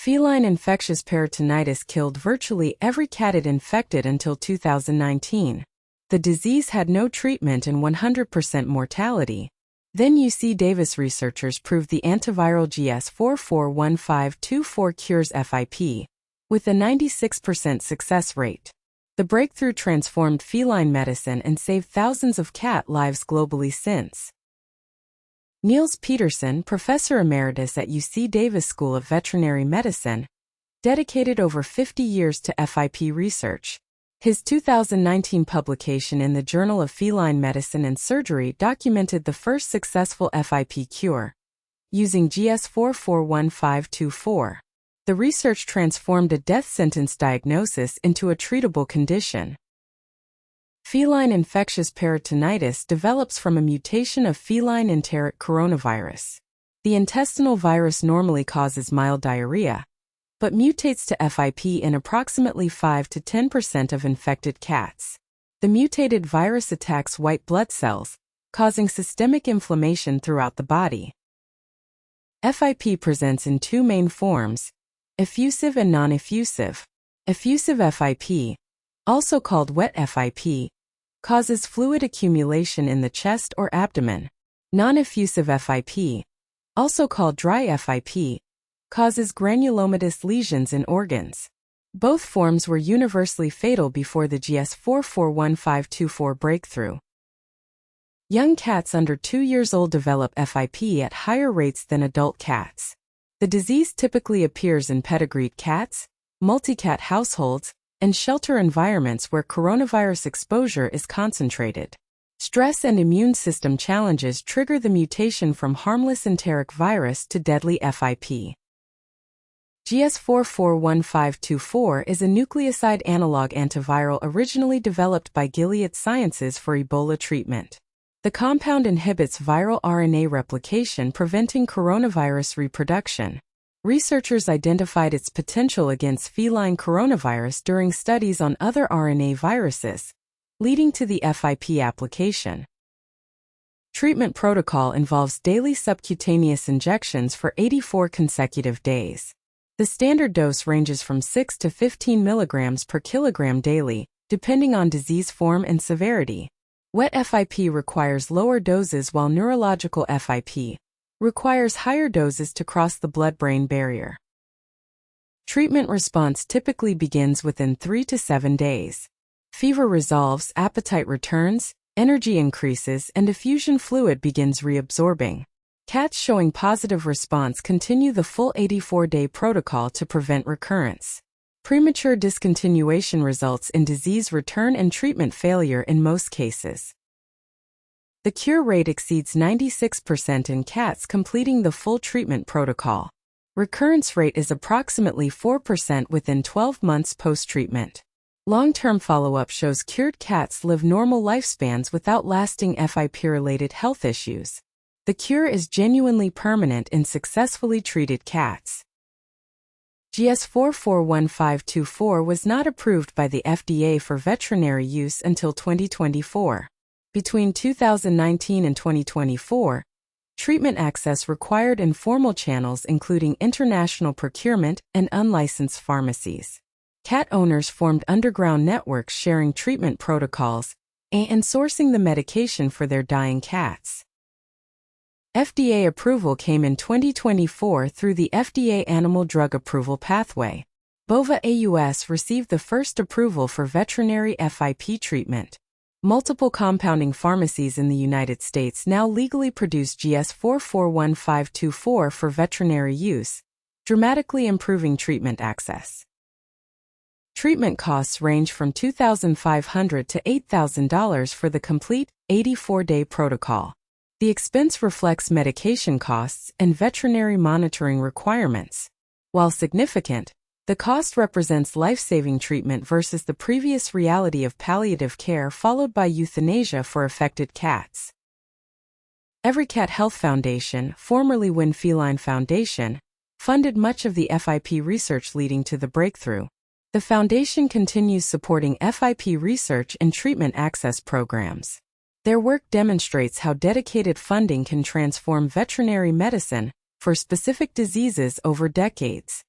Feline infectious peritonitis killed virtually every cat it infected until 2019. The disease had no treatment and 100% mortality. Then UC Davis researchers proved the antiviral GS441524 cures FIP, with a 96% success rate. The breakthrough transformed feline medicine and saved thousands of cat lives globally since. Niels Pedersen, professor emeritus at UC Davis School of Veterinary Medicine, dedicated over 50 years to FIP research. His 2019 publication in the Journal of Feline Medicine and Surgery documented the first successful FIP cure, using GS441524. The research transformed a death sentence diagnosis into a treatable condition. Feline infectious peritonitis develops from a mutation of feline enteric coronavirus. The intestinal virus normally causes mild diarrhea, but mutates to FIP in approximately 5 to 10% of infected cats. The mutated virus attacks white blood cells, causing systemic inflammation throughout the body. FIP presents in two main forms: effusive and non-effusive. Effusive FIP, also called wet FIP, causes fluid accumulation in the chest or abdomen. Non-effusive FIP, also called dry FIP, causes granulomatous lesions in organs. Both forms were universally fatal before the GS441524 breakthrough. Young cats under 2 years old develop FIP at higher rates than adult cats. The disease typically appears in pedigreed cats, multi-cat households, and shelter environments where coronavirus exposure is concentrated. Stress and immune system challenges trigger the mutation from harmless enteric virus to deadly FIP. GS441524 is a nucleoside analog antiviral originally developed by Gilead Sciences for Ebola treatment. The compound inhibits viral RNA replication, preventing coronavirus reproduction. Researchers identified its potential against feline coronavirus during studies on other RNA viruses, leading to the FIP application. Treatment protocol involves daily subcutaneous injections for 84 consecutive days. The standard dose ranges from 6 to 15 milligrams per kilogram daily, depending on disease form and severity. Wet FIP requires lower doses, while neurological FIP requires higher doses to cross the blood-brain barrier. Treatment response typically begins within 3 to 7 days. Fever resolves, appetite returns, energy increases, and effusion fluid begins reabsorbing. Cats showing positive response continue the full 84-day protocol to prevent recurrence. Premature discontinuation results in disease return and treatment failure in most cases. The cure rate exceeds 96% in cats completing the full treatment protocol. Recurrence rate is approximately 4% within 12 months post-treatment. Long-term follow-up shows cured cats live normal lifespans without lasting FIP-related health issues. The cure is genuinely permanent in successfully treated cats. GS441524 was not approved by the FDA for veterinary use until 2024. Between 2019 and 2024, treatment access required informal channels including international procurement and unlicensed pharmacies. Cat owners formed underground networks sharing treatment protocols and sourcing the medication for their dying cats. FDA approval came in 2024 through the FDA Animal Drug Approval pathway. Bova AUS received the first approval for veterinary FIP treatment. Multiple compounding pharmacies in the United States now legally produce GS441524 for veterinary use, dramatically improving treatment access. Treatment costs range from $2,500 to $8,000 for the complete 84-day protocol. The expense reflects medication costs and veterinary monitoring requirements. While significant, the cost represents life-saving treatment versus the previous reality of palliative care followed by euthanasia for affected cats. EveryCat Health Foundation, formerly Win Feline Foundation, funded much of the FIP research leading to the breakthrough. The foundation continues supporting FIP research and treatment access programs. Their work demonstrates how dedicated funding can transform veterinary medicine for specific diseases over decades.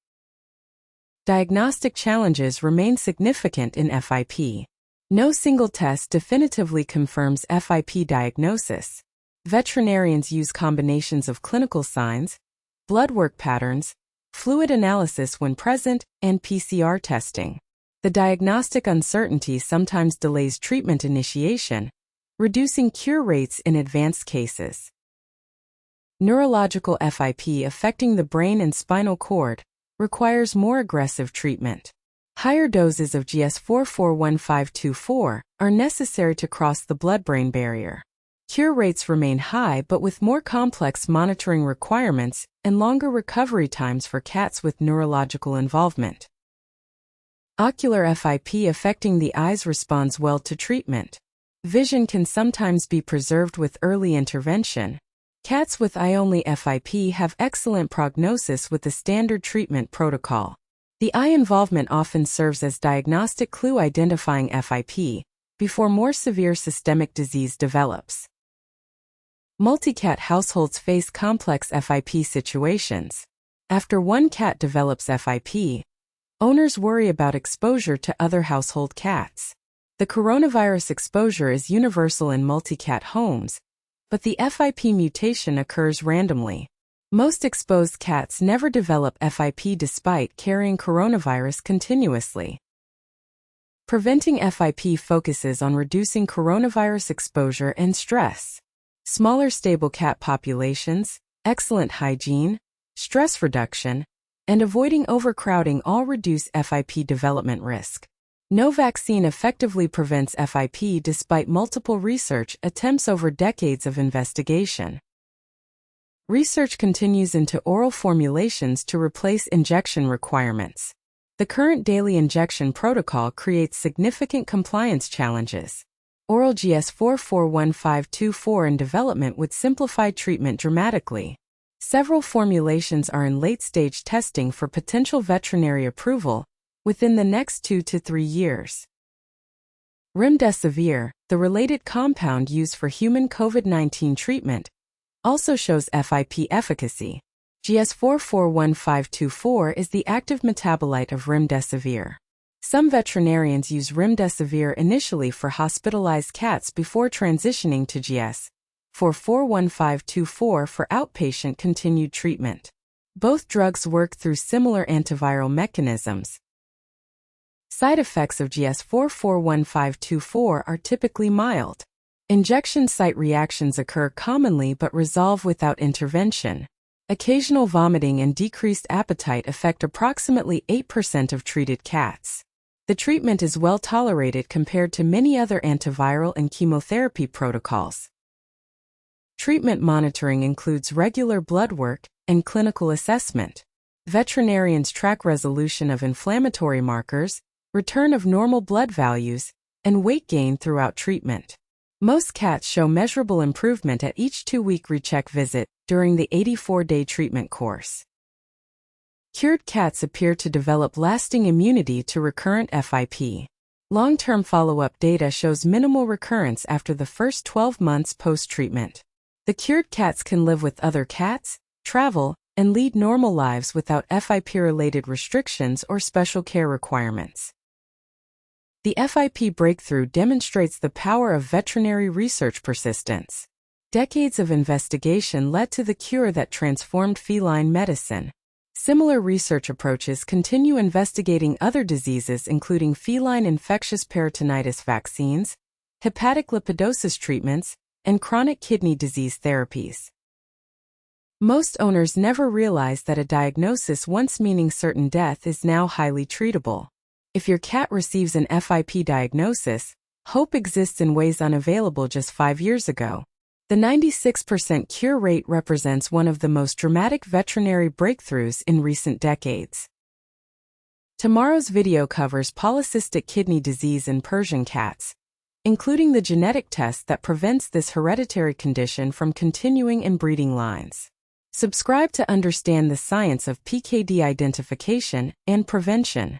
diagnostic challenges remain significant in FIP. No single test definitively confirms FIP diagnosis. Veterinarians use combinations of clinical signs, blood work patterns, fluid analysis when present, and PCR testing. The diagnostic uncertainty sometimes delays treatment initiation, reducing cure rates in advanced cases. Neurological FIP affecting the brain and spinal cord requires more aggressive treatment. Higher doses of GS-441524 are necessary to cross the blood-brain barrier. Cure rates remain high but with more complex monitoring requirements and longer recovery times for cats with neurological involvement. Ocular FIP affecting the eyes responds well to treatment. Vision can sometimes be preserved with early intervention. Cats with eye-only FIP have excellent prognosis with the standard treatment protocol. The eye involvement often serves as diagnostic clue identifying FIP before more severe systemic disease develops. Multi-cat households face complex FIP situations. After one cat develops FIP, owners worry about exposure to other household cats. The coronavirus exposure is universal in multi-cat homes, but the FIP mutation occurs randomly. Most exposed cats never develop FIP despite carrying coronavirus continuously. Preventing FIP focuses on reducing coronavirus exposure and stress. Smaller stable cat populations, excellent hygiene, stress reduction, and avoiding overcrowding all reduce FIP development risk. No vaccine effectively prevents FIP despite multiple research attempts over decades of investigation. Research continues into oral formulations to replace injection requirements. The current daily injection protocol creates significant compliance challenges. Oral GS-441524 in development would simplify treatment dramatically. Several formulations are in late-stage testing for potential veterinary approval within the next 2 to 3 years. Remdesivir, the related compound used for human COVID-19 treatment, also shows FIP efficacy. GS-441524 is the active metabolite of remdesivir. Some veterinarians use remdesivir initially for hospitalized cats before transitioning to GS-441524 for outpatient continued treatment. Both drugs work through similar antiviral mechanisms. Side effects of GS-441524 are typically mild. Injection site reactions occur commonly but resolve without intervention. Occasional vomiting and decreased appetite affect approximately 8% of treated cats. The treatment is well tolerated compared to many other antiviral and chemotherapy protocols. Treatment monitoring includes regular blood work and clinical assessment. Veterinarians track resolution of inflammatory markers, return of normal blood values, and weight gain throughout treatment. Most cats show measurable improvement at each 2-week recheck visit during the 84-day treatment course. Cured cats appear to develop lasting immunity to recurrent FIP. Long-term follow-up data shows minimal recurrence after the first 12 months post-treatment. The cured cats can live with other cats, travel, and lead normal lives without FIP-related restrictions or special care requirements. The FIP breakthrough demonstrates the power of veterinary research persistence. Decades of investigation led to the cure that transformed feline medicine. Similar research approaches continue investigating other diseases including feline infectious peritonitis vaccines, hepatic lipidosis treatments, and chronic kidney disease therapies. Most owners never realize that a diagnosis once meaning certain death is now highly treatable. If your cat receives an FIP diagnosis, hope exists in ways unavailable just 5 years ago. The 96% cure rate represents one of the most dramatic veterinary breakthroughs in recent decades. Tomorrow's video covers polycystic kidney disease in Persian cats, including the genetic test that prevents this hereditary condition from continuing in breeding lines. Subscribe to understand the science of PKD identification and prevention.